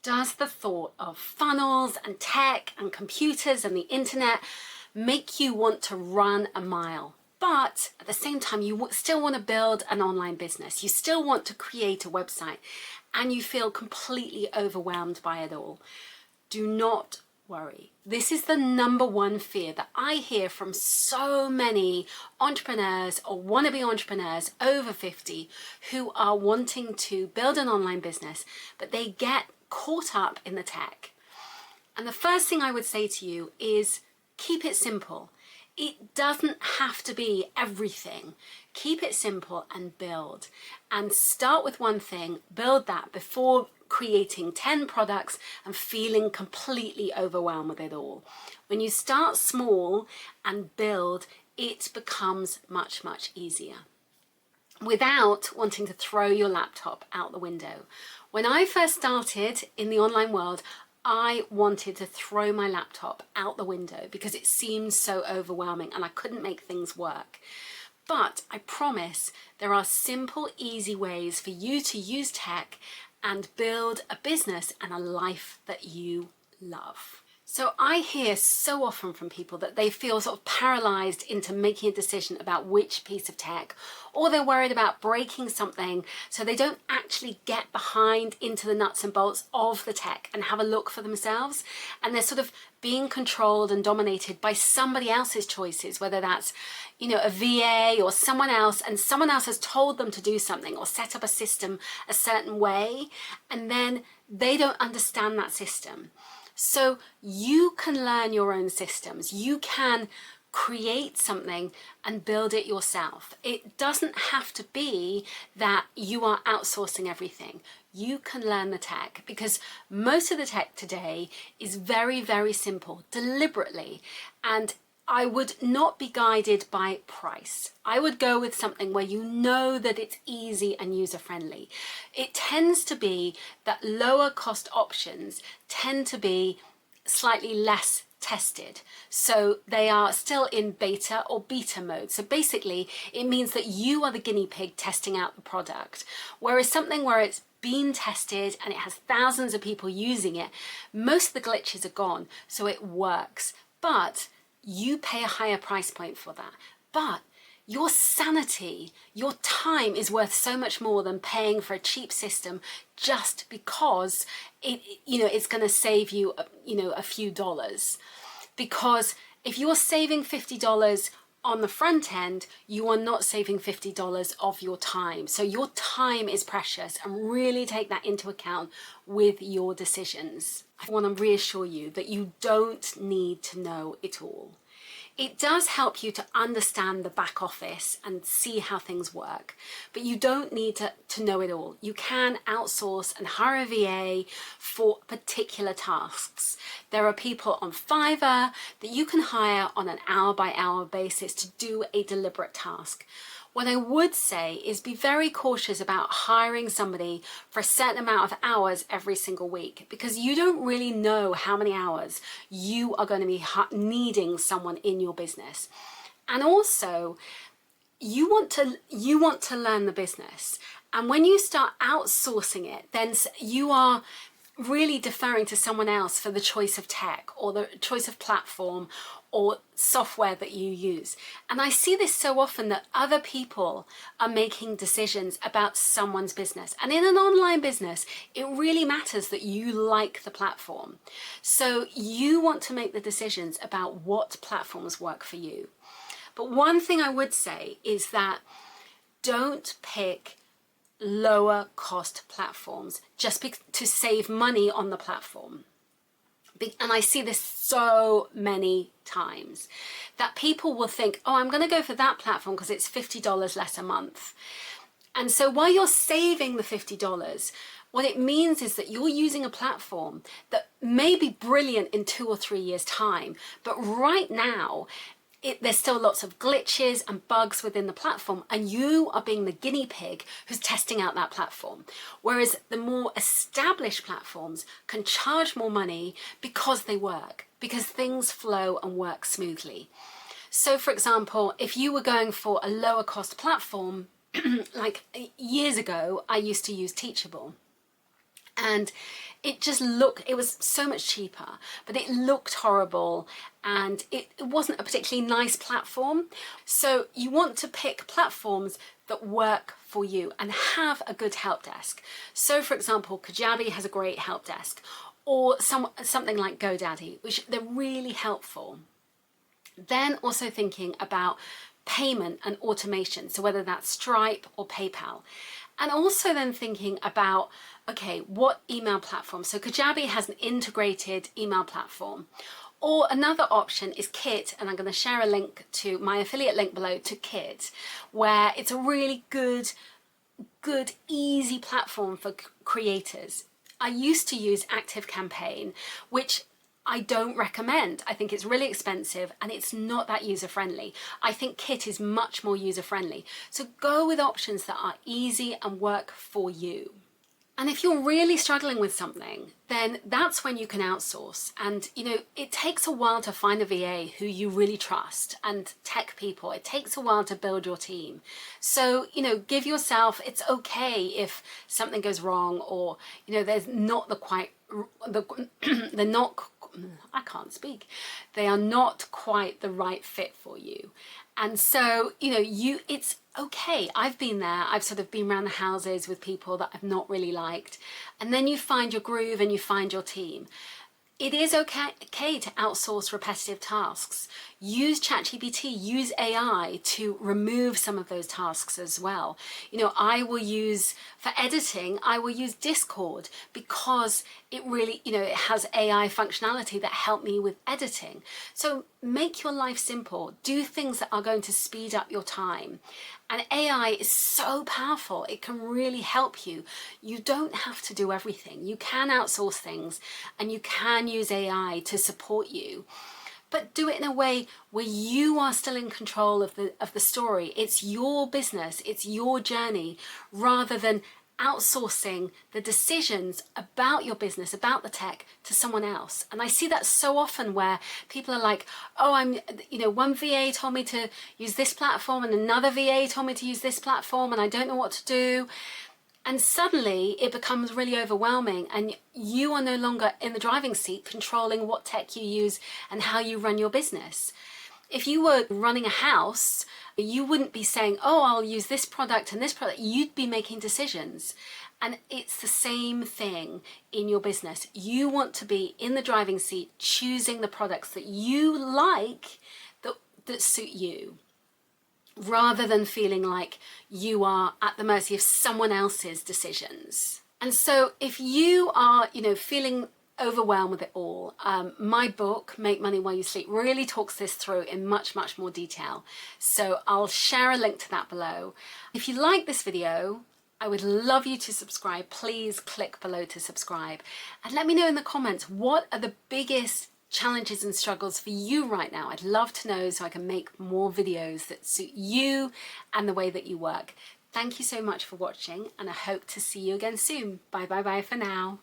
Does the thought of funnels and tech and computers and the internet make you want to run a mile? But at the same time, you still want to build an online business. You still want to create a website and you feel completely overwhelmed by it all. Do not worry. This is the number one fear that I hear from so many entrepreneurs or wannabe entrepreneurs over 50 who are wanting to build an online business, but they get caught up in the tech. And the first thing I would say to you is keep it simple. It doesn't have to be everything. Keep it simple and build. And start with one thing, build that before creating 10 products and feeling completely overwhelmed with it all. When you start small and build, it becomes much, much easier without wanting to throw your laptop out the window. When I first started in the online world, I wanted to throw my laptop out the window because it seemed so overwhelming and I couldn't make things work. But I promise there are simple, easy ways for you to use tech and build a business and a life that you love. So I hear so often from people that they feel sort of paralyzed into making a decision about which piece of tech, or they're worried about breaking something, so they don't actually get behind into the nuts and bolts of the tech and have a look for themselves. And they're sort of being controlled and dominated by somebody else's choices, whether that's, a VA or someone else, and someone else has told them to do something or set up a system a certain way, and then they don't understand that system. So you can learn your own systems. You can create something and build it yourself. It doesn't have to be that you are outsourcing everything. You can learn the tech because most of the tech today is very, very simple, deliberately. And I would not be guided by price. I would go with something where you know that it's easy and user-friendly. It tends to be that lower cost options tend to be slightly less tested. So they are still in beta or beta mode. So basically it means that you are the guinea pig testing out the product. Whereas something where it's been tested and it has thousands of people using it, most of the glitches are gone, so it works. But you pay a higher price point for that. But your sanity, your time is worth so much more than paying for a cheap system just because it's going to save you, a few dollars. Because if you're saving $50 on the front end, you are not saving $50 of your time. So your time is precious, and really take that into account with your decisions. I want to reassure you that you don't need to know it all. It does help you to understand the back office and see how things work, but you don't need to know it all. You can outsource and hire a VA for particular tasks. There are people on Fiverr that you can hire on an hour-by-hour basis to do a deliberate task. What I would say is be very cautious about hiring somebody for a certain amount of hours every single week, because you don't really know how many hours you are going to be needing someone in your business. And also, you want to learn the business. And when you start outsourcing it, then you are really deferring to someone else for the choice of tech or the choice of platform or software that you use. And I see this so often that other people are making decisions about someone's business. And in an online business, it really matters that you like the platform. So you want to make the decisions about what platforms work for you. But one thing I would say is that don't pick lower cost platforms just to save money on the platform. And I see this so many times that people will think, oh, I'm going to go for that platform because it's $50 less a month. And so while you're saving the $50, what it means is that you're using a platform that may be brilliant in 2 or 3 years' time, but right now there's still lots of glitches and bugs within the platform, and you are being the guinea pig who's testing out that platform. Whereas the more established platforms can charge more money because they work, because things flow and work smoothly. So for example, if you were going for a lower cost platform, like years ago, I used to use Teachable. And it was so much cheaper, but it looked horrible, and it wasn't a particularly nice platform. So you want to pick platforms that work for you and have a good help desk. So for example, Kajabi has a great help desk, or something like GoDaddy, which they're really helpful. Then also thinking about payment and automation, so whether that's Stripe or PayPal. And also then thinking about, okay, what email platform? So Kajabi has an integrated email platform. Or another option is Kit, and I'm going to share a link to my affiliate link below to Kit, where it's a really good, easy platform for creators. I used to use ActiveCampaign, which I don't recommend. I think it's really expensive and it's not that user-friendly. I think Kit is much more user-friendly. So go with options that are easy and work for you. And if you're really struggling with something, then that's when you can outsource. And it takes a while to find a VA who you really trust, and tech people. It takes a while to build your team. So, give yourself, it's okay if something goes wrong, or, there's not they're not, I can't speak. They are not quite the right fit for you. And so, it's okay. I've been there. I've sort of been around the houses with people that I've not really liked. And then you find your groove and you find your team. It is okay to outsource repetitive tasks. Use ChatGPT, use AI to remove some of those tasks as well. For editing, I will use Discord, because it really, it has AI functionality that help me with editing. So make your life simple. Do things that are going to speed up your time. And AI is so powerful, it can really help you. You don't have to do everything. You can outsource things, and you can use AI to support you. But do it in a way where you are still in control of the story. It's your business, it's your journey, rather than outsourcing the decisions about your business, about the tech, to someone else. And I see that so often, where people are like, oh, one VA told me to use this platform and another VA told me to use this platform, and I don't know what to do. And suddenly it becomes really overwhelming, and you are no longer in the driving seat controlling what tech you use and how you run your business. If you were running a house, you wouldn't be saying, oh, I'll use this product and this product. You'd be making decisions. And it's the same thing in your business. You want to be in the driving seat, choosing the products that you like, that suit you, rather than feeling like you are at the mercy of someone else's decisions. And so if you are, feeling overwhelmed with it all, my book, Make Money While You Sleep, really talks this through in much, much more detail. So I'll share a link to that below. If you like this video, I would love you to subscribe. Please click below to subscribe. And let me know in the comments, what are the biggest challenges and struggles for you right now? I'd love to know, so I can make more videos that suit you and the way that you work. Thank you so much for watching, and I hope to see you again soon. Bye bye bye for now.